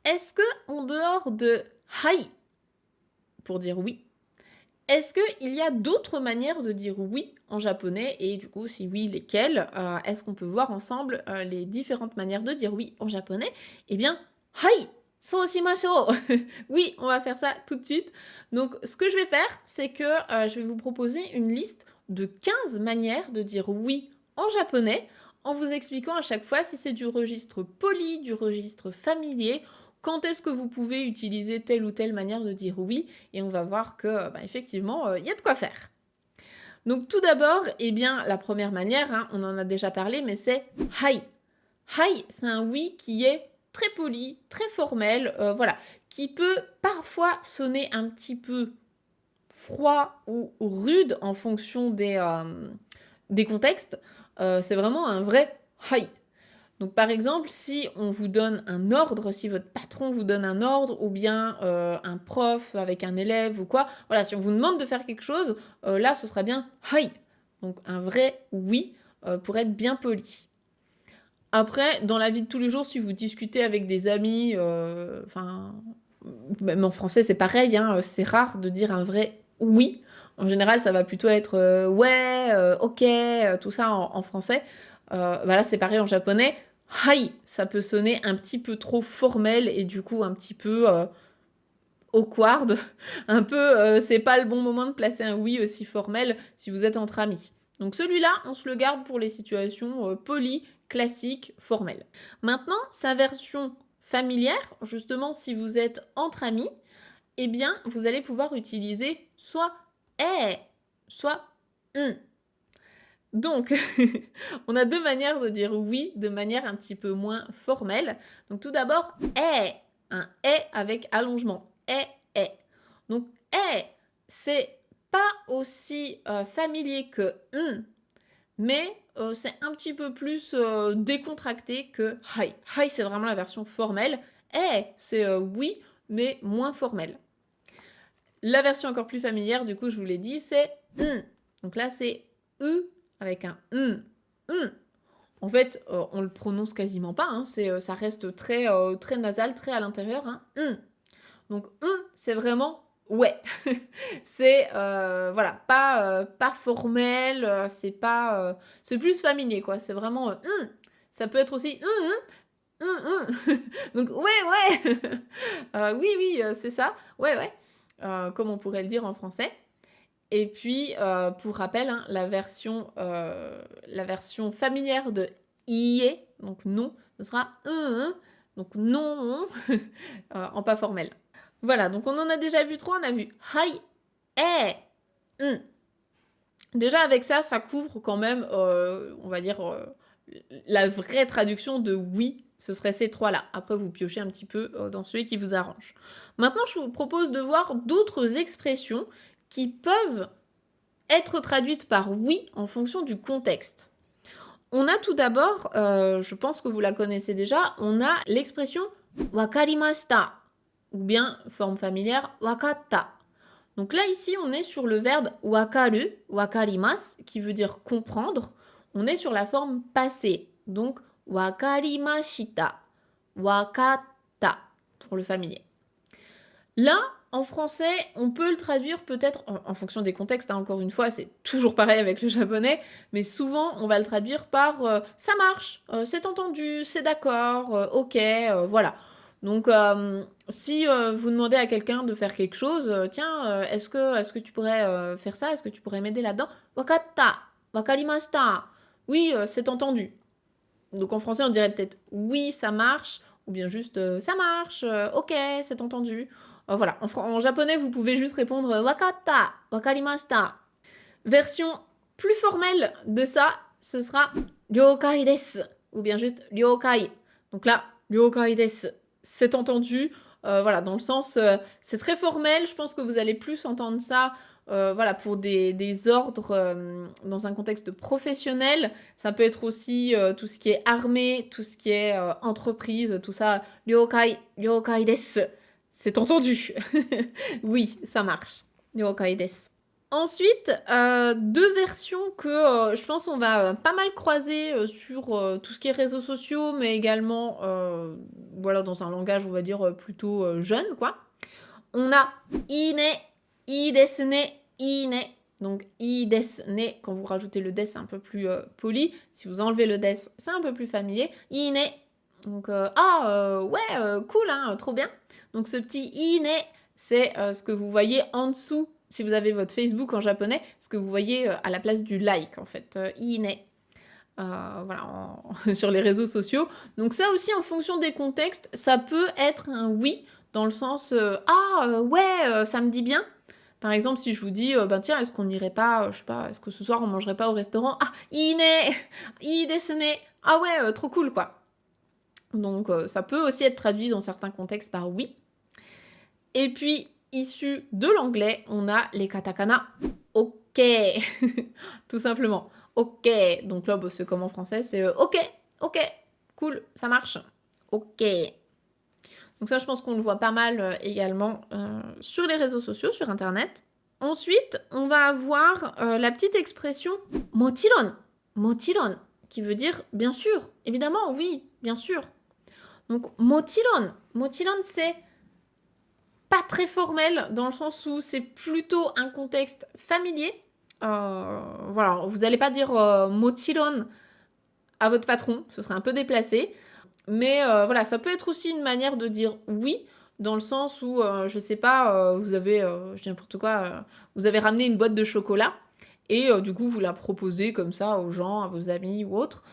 est-ce que en dehors de hai pour dire oui, est-ce qu'il y a d'autres manières de dire oui en japonais? Et du coup, si oui, lesquelles? Est-ce qu'on peut voir ensemble les différentes manières de dire oui en japonais? Eh bien, hai! So shimashou! Oui, on va faire ça tout de suite. Donc, ce que je vais faire, c'est que je vais vous proposer une liste de 15 manières de dire oui en japonais, en vous expliquant à chaque fois si c'est du registre poli, du registre familier, quand est-ce que vous pouvez utiliser telle ou telle manière de dire oui, et on va voir que, effectivement, il y a de quoi faire. Donc tout d'abord, eh bien, la première manière, hein, on en a déjà parlé, mais c'est hai. Hai, c'est un oui qui est très poli, très formel, voilà, qui peut parfois sonner un petit peu froid ou rude en fonction des contextes. C'est vraiment un vrai hai. Donc par exemple, si on vous donne un ordre, si votre patron vous donne un ordre, ou bien un prof avec un élève ou quoi, voilà, si on vous demande de faire quelque chose, là ce sera bien hai. Donc un vrai oui pour être bien poli. Après, dans la vie de tous les jours, si vous discutez avec des amis, enfin, même en français c'est pareil, hein, c'est rare de dire un vrai oui. En général, ça va plutôt être ouais, ok, tout ça en français. Là, c'est pareil en japonais. Hai, ça peut sonner un petit peu trop formel et du coup un petit peu awkward. Un peu, c'est pas le bon moment de placer un oui aussi formel si vous êtes entre amis. Donc celui-là, on se le garde pour les situations polies, classiques, formelles. Maintenant, sa version familière, justement si vous êtes entre amis, eh bien, vous allez pouvoir utiliser soit eh, soit Donc, on a deux manières de dire oui de manière un petit peu moins formelle. Donc, tout d'abord, un avec allongement. Eh. Donc, c'est pas aussi familier que mais c'est un petit peu plus décontracté que hi. Hi, c'est vraiment la version formelle. C'est oui, mais moins formel. La version encore plus familière, du coup, je vous l'ai dit, c'est Donc là, c'est avec un En fait, on le prononce quasiment pas, hein, ça reste très nasal, très à l'intérieur. Hein. Donc, c'est vraiment ouais. C'est voilà, pas formel, c'est pas, c'est plus familier quoi. C'est vraiment Ça peut être aussi Donc ouais. Oui, c'est ça. Ouais. Comme on pourrait le dire en français. Et puis, pour rappel, hein, la version familière de IE, donc non, ce sera donc non, en pas formel. Voilà, donc on en a déjà vu trois, on a vu hai, eh, Déjà avec ça, ça couvre quand même, on va dire, la vraie traduction de oui, ce serait ces trois-là. Après, vous piochez un petit peu dans celui qui vous arrange. Maintenant, je vous propose de voir d'autres expressions qui peuvent être traduite par oui en fonction du contexte. On a tout d'abord, je pense que vous la connaissez déjà, on a l'expression wakarimashita ou bien forme familière wakatta. Donc là ici on est sur le verbe wakaru, wakarimasu qui veut dire comprendre. On est sur la forme passée. Donc wakarimashita, wakatta pour le familier. Là, en français, on peut le traduire peut-être en fonction des contextes, hein, encore une fois, c'est toujours pareil avec le japonais, mais souvent on va le traduire par ça marche, c'est entendu, c'est d'accord, ok, voilà. Donc si vous demandez à quelqu'un de faire quelque chose, tiens, est-ce que tu pourrais faire ça, est-ce que tu pourrais m'aider là-dedans? Wakatta, wakarimashita. Oui, c'est entendu. Donc en français, on dirait peut-être oui, ça marche, ou bien juste ça marche, ok, c'est entendu. Voilà, en japonais, vous pouvez juste répondre wakatta, wakarimashita. Version plus formelle de ça, ce sera ryokai desu, ou bien juste ryokai. Donc là, ryokai desu, c'est entendu. Voilà, dans le sens, c'est très formel. Je pense que vous allez plus entendre ça voilà, pour des ordres dans un contexte professionnel. Ça peut être aussi tout ce qui est armée, tout ce qui est entreprise, tout ça. Ryokai desu. C'est entendu. Oui, ça marche. Ryokai desu. Ensuite, 2 versions que, je pense on va, pas mal croiser, sur, tout ce qui est réseaux sociaux, mais également, voilà, dans un langage, on va dire, plutôt, jeune, quoi. On a ine, i desu ne, ine. Donc i desu ne, quand vous rajoutez le des, c'est un peu plus, poli. Si vous enlevez le des, c'est un peu plus familier. Ine. Donc, ouais, cool, hein, trop bien. Donc ce petit ine, c'est, ce que vous voyez en dessous, si vous avez votre Facebook en japonais, ce que vous voyez, à la place du like, en fait, ine. Voilà, sur les réseaux sociaux. Donc ça aussi, en fonction des contextes, ça peut être un oui, dans le sens ouais, ça me dit bien. Par exemple, si je vous dis ben tiens, est-ce qu'on n'irait pas, je sais pas, est-ce que ce soir on mangerait pas au restaurant? Ah, ine, i desu ne. Ah ouais, trop cool quoi. Donc ça peut aussi être traduit dans certains contextes par oui. Et puis, issu de l'anglais, on a les katakana ok, tout simplement. Ok, donc là, bah, c'est comme en français, c'est ok, ok, cool, ça marche. Ok. Donc ça, je pense qu'on le voit pas mal également sur les réseaux sociaux, sur Internet. Ensuite, on va avoir la petite expression mochiron, mochiron, qui veut dire bien sûr, évidemment, oui, bien sûr. Donc mochiron, mochiron, c'est pas très formel dans le sens où c'est plutôt un contexte familier. Voilà, vous n'allez pas dire mochiron à votre patron, ce serait un peu déplacé. Mais voilà, ça peut être aussi une manière de dire oui, dans le sens où, je sais pas, vous avez, je dis n'importe quoi, vous avez ramené une boîte de chocolat et du coup, vous la proposez comme ça aux gens, à vos amis ou autres.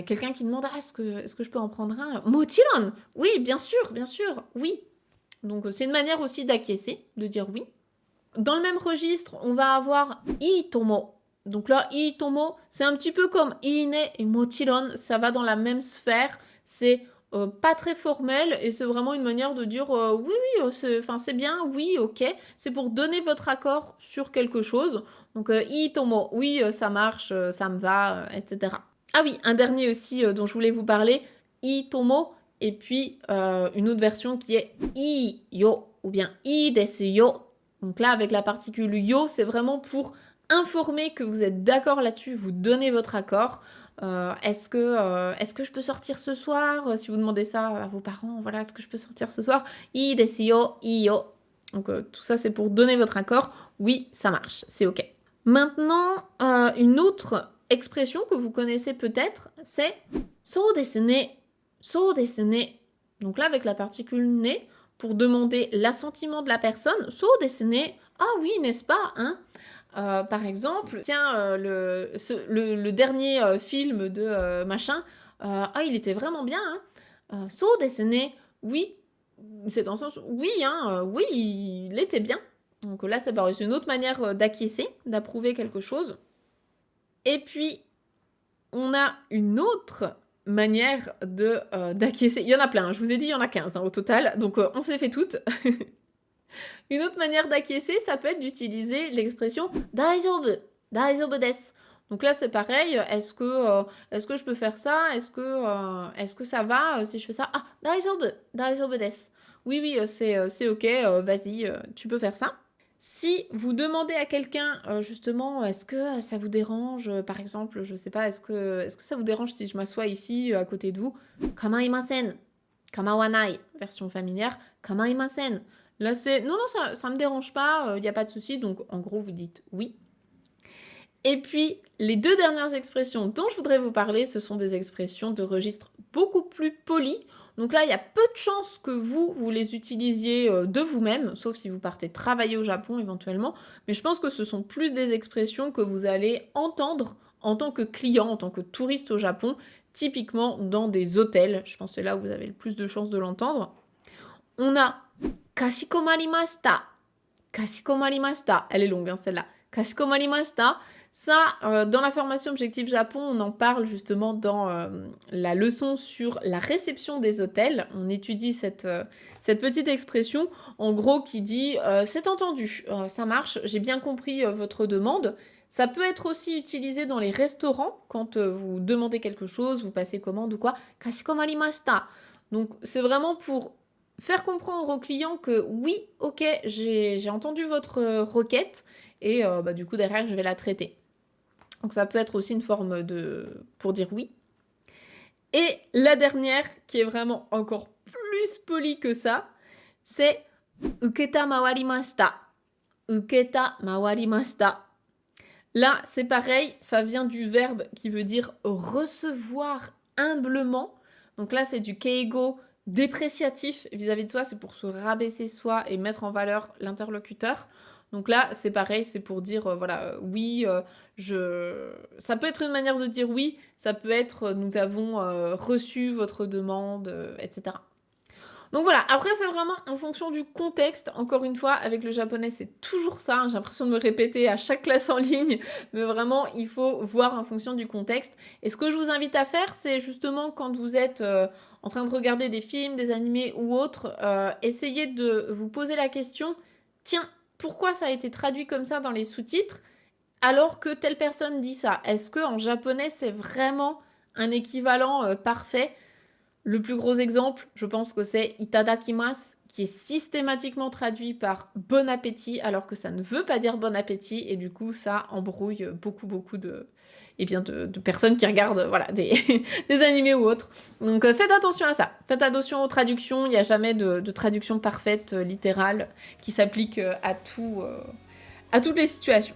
Quelqu'un qui demande ah, est-ce que je peux en prendre un? Mochiron! Oui, bien sûr, oui. Donc c'est une manière aussi d'acquiescer, de dire oui. Dans le même registre, on va avoir itomo. Donc là, itomo, c'est un petit peu comme ine et mochiron, ça va dans la même sphère. C'est pas très formel et c'est vraiment une manière de dire oui, oui, c'est bien, oui, ok. C'est pour donner votre accord sur quelque chose. Donc itomo, oui, ça marche, ça me va, etc. Ah oui, un dernier aussi dont je voulais vous parler, itomo, et puis une autre version qui est i yo ou bien i desu yo. Donc là, avec la particule yo, c'est vraiment pour informer que vous êtes d'accord là-dessus, vous donnez votre accord. Est-ce que je peux sortir ce soir? Si vous demandez ça à vos parents, voilà, est-ce que je peux sortir ce soir? I desu yo, i yo. Donc tout ça, c'est pour donner votre accord. Oui, ça marche, c'est ok. Maintenant, une autre expression que vous connaissez peut-être, c'est so desu ne. So desu ne. Donc là, avec la particule ne, pour demander l'assentiment de la personne, so desu ne. Ah oui, n'est-ce pas, hein? Par exemple, tiens, le dernier film de machin, ah, il était vraiment bien, hein? So desu ne. Oui, c'est dans le sens, oui, hein, oui, il était bien. Donc là, c'est pareil, c'est une autre manière d'acquiescer, d'approuver quelque chose. Et puis, on a une autre manière d'acquiescer. Il y en a plein, je vous ai dit, il y en a 15 hein, au total, donc on se les fait toutes. Une autre manière d'acquiescer, ça peut être d'utiliser l'expression daijoubu, daijoubu desu. Donc là, c'est pareil. Est-ce que je peux faire ça? Est-ce que ça va si je fais ça? Ah, daijoubu, daijoubu desu. Oui, oui, c'est ok. Vas-y, tu peux faire ça. Si vous demandez à quelqu'un, justement, est-ce que ça vous dérange, par exemple, je sais pas, est-ce que ça vous dérange si je m'assois ici à côté de vous? Kamaimasen, kamawanai, version familière, kamaimasen. Là, c'est non, non, ça me dérange pas, il n'y a pas de souci. Donc, en gros, vous dites oui. Et puis, les deux dernières expressions dont je voudrais vous parler, ce sont des expressions de registre beaucoup plus poli. Donc là, il y a peu de chances que vous les utilisiez de vous-même, sauf si vous partez travailler au Japon éventuellement. Mais je pense que ce sont plus des expressions que vous allez entendre en tant que client, en tant que touriste au Japon, typiquement dans des hôtels. Je pense que c'est là où vous avez le plus de chances de l'entendre. On a Kashikomarimashita. Kashikomarimashita. Elle est longue, hein, celle-là. Kashikomarimashita. Ça, dans la formation Objectif Japon, on en parle justement dans la leçon sur la réception des hôtels. On étudie cette petite expression, en gros, qui dit c'est entendu, ça marche, j'ai bien compris votre demande. Ça peut être aussi utilisé dans les restaurants, quand vous demandez quelque chose, vous passez commande ou quoi. Kashikomarimashita. Donc, c'est vraiment pour faire comprendre au client que oui, OK, j'ai entendu votre, requête et bah, du coup derrière je vais la traiter. Donc ça peut être aussi une forme de pour dire oui. Et la dernière, qui est vraiment encore plus polie que ça, c'est uketa mawarimashita. Uketa mawarimashita. Là, c'est pareil, ça vient du verbe qui veut dire recevoir humblement. Donc là, c'est du keigo dépréciatif vis-à-vis de soi, c'est pour se rabaisser soi et mettre en valeur l'interlocuteur. Donc là, c'est pareil, c'est pour dire, voilà, oui, ça peut être une manière de dire oui, ça peut être, nous avons reçu votre demande, etc. Donc voilà, après c'est vraiment en fonction du contexte. Encore une fois, avec le japonais, c'est toujours ça, hein. J'ai l'impression de me répéter à chaque classe en ligne, mais vraiment, il faut voir en fonction du contexte. Et ce que je vous invite à faire, c'est justement quand vous êtes en train de regarder des films, des animés ou autres, essayez de vous poser la question, tiens, pourquoi ça a été traduit comme ça dans les sous-titres alors que telle personne dit ça? Est-ce que en japonais, c'est vraiment un équivalent parfait? Le plus gros exemple, je pense que c'est itadakimasu, qui est systématiquement traduit par bon appétit, alors que ça ne veut pas dire bon appétit, et du coup, ça embrouille beaucoup de personnes qui regardent voilà, des animés ou autres. Donc faites attention à ça. Faites attention aux traductions. Il n'y a jamais de traduction parfaite, littérale, qui s'applique à toutes les situations.